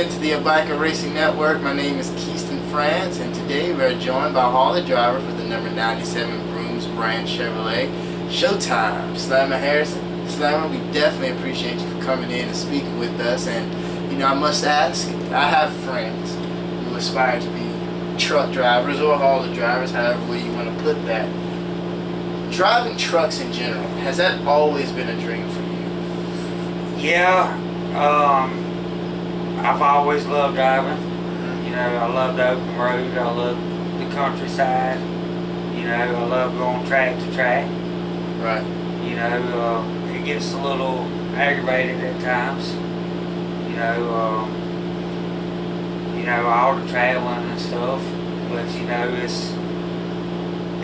to the Obaika Racing Network. My name is Keaston France, and today we are joined by Hall of Driver for the number 97 Brooms brand Chevrolet, Showtime, Slammer Harrison. Slammer, we definitely appreciate you for coming in and speaking with us. And, you know, I must ask, I have friends who aspire to be truck drivers or hauler drivers, however way you want to put that. Driving trucks in general, has that always been a dream for you? Yeah, I've always loved driving. You know, I love the open road. I love the countryside. You know, I love going track to track. Right. You know, it gets a little aggravated at times. You know, all the traveling and stuff. But you know,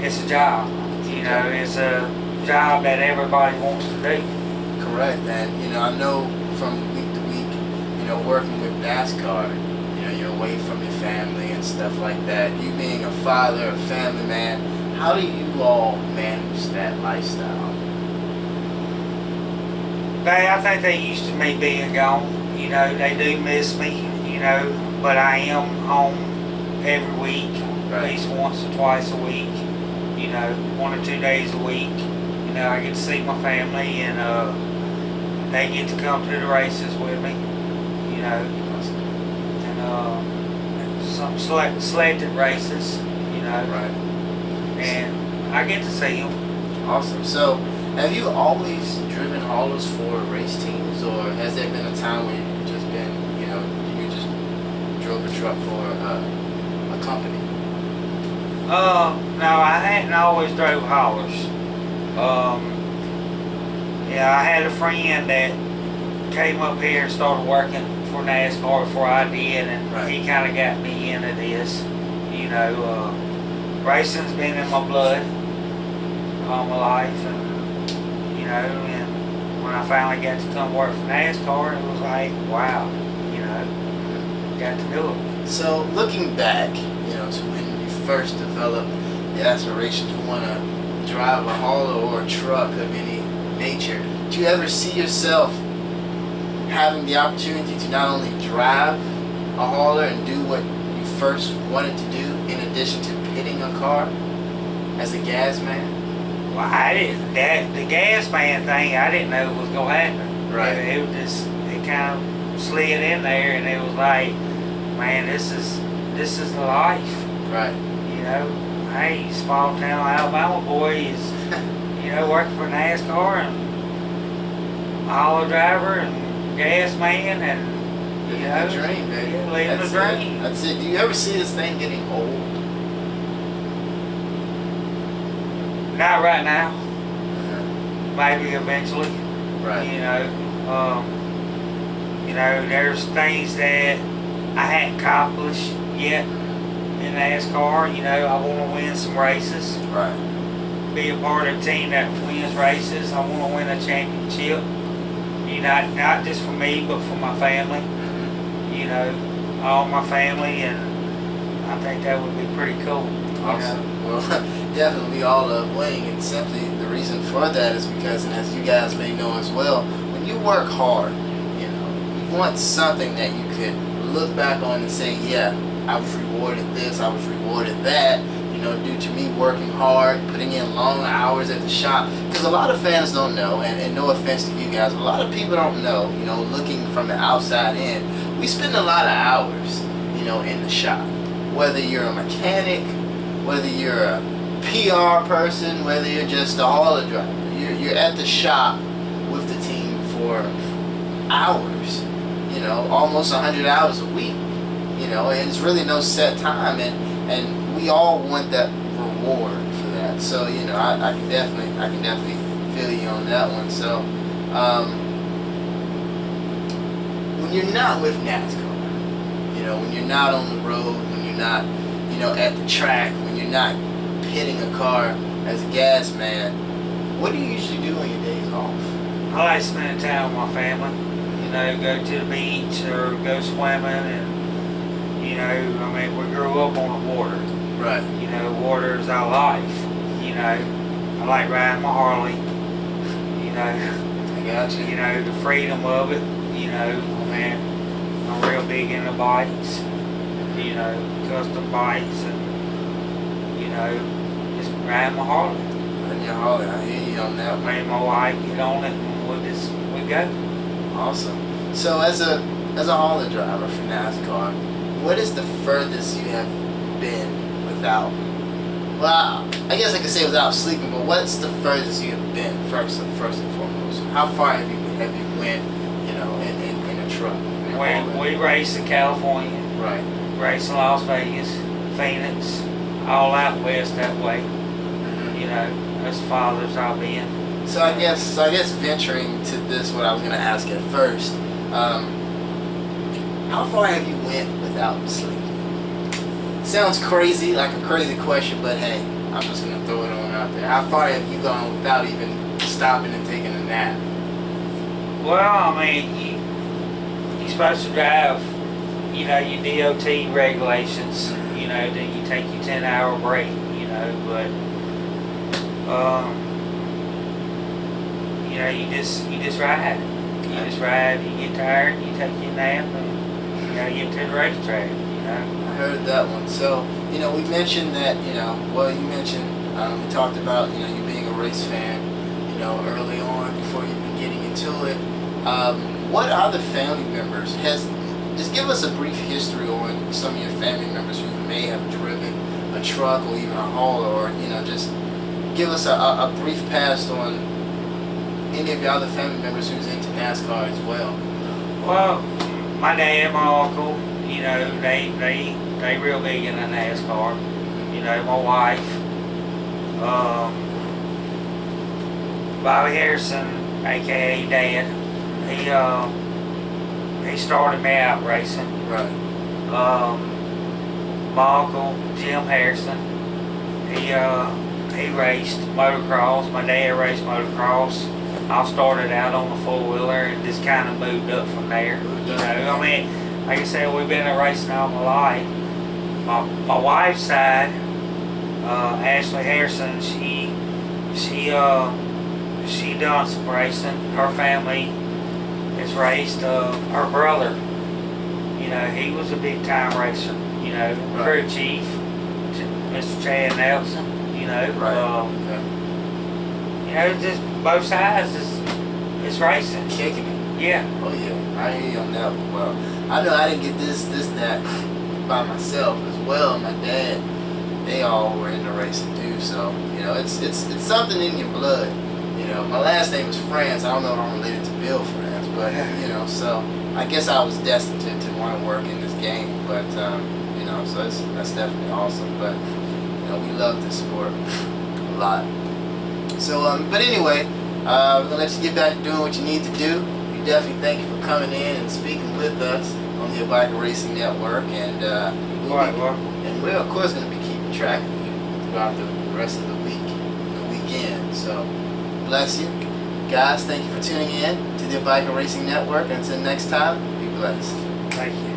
it's a job. You know, it's a job that everybody wants to do. Correct. And you know, I know from week to week, you know, working with NASCAR, you know, you're away from your family and stuff like that. You being a father, a family man, how do you all manage that lifestyle? I think they used to me being gone. You know, they do miss me, you know, but I am home every week, at least once or twice a week, you know, 1 or 2 days a week. You know, I get to see my family, and they get to come to the races with me, you know, and some selected races, you know, and I get to see them. Awesome. So, have you always driven haulers for race teams, or has there been a time where you've just been, you know, you just drove a truck for a company? No, I hadn't always drove haulers. Yeah, I had a friend that came up here and started working for NASCAR before I did, and he kind of got me into this. You know, racing's been in my blood all my life, and you know, and when I finally got to come work for NASCAR, it was like, wow, you know, got to do it. So, looking back, you know, to when you first developed the aspiration to want to drive a hauler or a truck of any nature, do you ever see yourself having the opportunity to not only drive a hauler and do what you first wanted to do in addition to pitting a car as a gas man? Well, I didn't, the gas man thing, I didn't know was going to happen. Right. It was just, it kind of slid in there, and it was like, man, this is the life. Right. You know, hey, small town Alabama boy is, you know, working for NASCAR and hauler driver and gas man, and you know, the dream, baby. Yeah, living the dream. That's it. Do you ever see this thing getting old? Not right now. Maybe eventually. Right. You know, there's things that I hadn't accomplished yet in NASCAR. You know, I want to win some races. Right. Be a part of a team that wins races. I want to win a championship. You know, not just for me, but for my family. You know, all my family, and I think that would be pretty cool. Awesome. Well, definitely we all love winning, and simply the reason for that is because, and as you guys may know as well, when you work hard, you know, you want something that you could look back on and say, yeah, I was rewarded this, I was rewarded that, you know, due to me working hard, putting in long hours at the shop. Because a lot of fans don't know, and no offense to you guys, but a lot of people don't know, you know, looking from the outside in, we spend a lot of hours, you know, in the shop. Whether you're a mechanic, whether you're a PR person, whether you're just a hauler driver, you're at the shop with the team for hours, you know, almost 100 hours a week, you know, and it's really no set time, and we all want that reward for that. So, you know, I can definitely feel you on that one. So, when you're not with NASCAR, you know, when you're not on the road, when you're not, you know, at the track, when you're not pitting a car as a gas man, what do you usually do on your days off? I like spending time with my family. You know, go to the beach or go swimming, and you know, I mean, we grew up on the water. Right. You know, water is our life. You know, I like riding my Harley. You know, I got you. You know, the freedom of it. You know, man, I'm real big into bikes, you know, custom bikes, and you know, just ride my Harley. And your Harley, I hear you on that one. Me and my wife get on it, and we go. Awesome. So as a Harley driver for NASCAR, what is the furthest you have been without? Well, I guess I could say without sleeping, but what's the furthest you have been first and foremost? How far have you went, you know, in a truck? We race in California. Right. Race in Las Vegas, Phoenix, all out west that way. Mm-hmm. You know, as far as I've been. So I guess venturing to this, what I was going to ask at first, how far have you went without sleeping? Sounds crazy, like a crazy question, but hey, I'm just going to throw it on out there. How far have you gone without even stopping and taking a nap? Well, I mean, you're supposed to drive, you know, your DOT regulations, you know, that you take your 10-hour break, you know, but, you know, you just ride. You just ride, you get tired, you take your nap, and, you know, you get to the racetrack, you know. I heard that one. So, you know, we mentioned that, you know, well, you mentioned, we talked about, you know, you being a race fan, you know, early on before you were getting into it. What other family members just give us a brief history on some of your family members who may have driven a truck or even a hauler, or, you know, just give us a brief past on any of your other family members who's into NASCAR as well. Well, my dad, my uncle, you know, they real big into NASCAR. You know, my wife, Bobby Harrison, aka Dad, he started me out racing. Right. My uncle Jim Harrison, he raced motocross. My dad raced motocross. I started out on the four-wheeler and just kind of moved up from there. You know, I mean, like I said, we've been racing all my life. My wife's side, Ashley Harrison, she done some racing. Her family has raced. Her brother, you know, he was a big time racer. You know, crew chief, Mr. Chad Nelson. You know, you know, just both sides is racing. Kicking it. Yeah. Oh yeah, I hear you on that one. Well, I know I didn't get this that by myself as well. My dad, they all were into racing too. So, you know, it's something in your blood. You know, my last name is France. I don't know if I'm related to Bill France, but you know, so I guess I was destined to want to work in this game. But you know, so that's definitely awesome. But you know, we love this sport a lot. So, but anyway, we're gonna let you get back to doing what you need to do. We definitely thank you for coming in and speaking with us on the Obaika Racing Network, and we're of course gonna be keeping track of you throughout the rest of the week, the weekend. So, bless you, guys. Thank you for tuning in to the Obaika Racing Network, and until next time, be blessed. Thank you.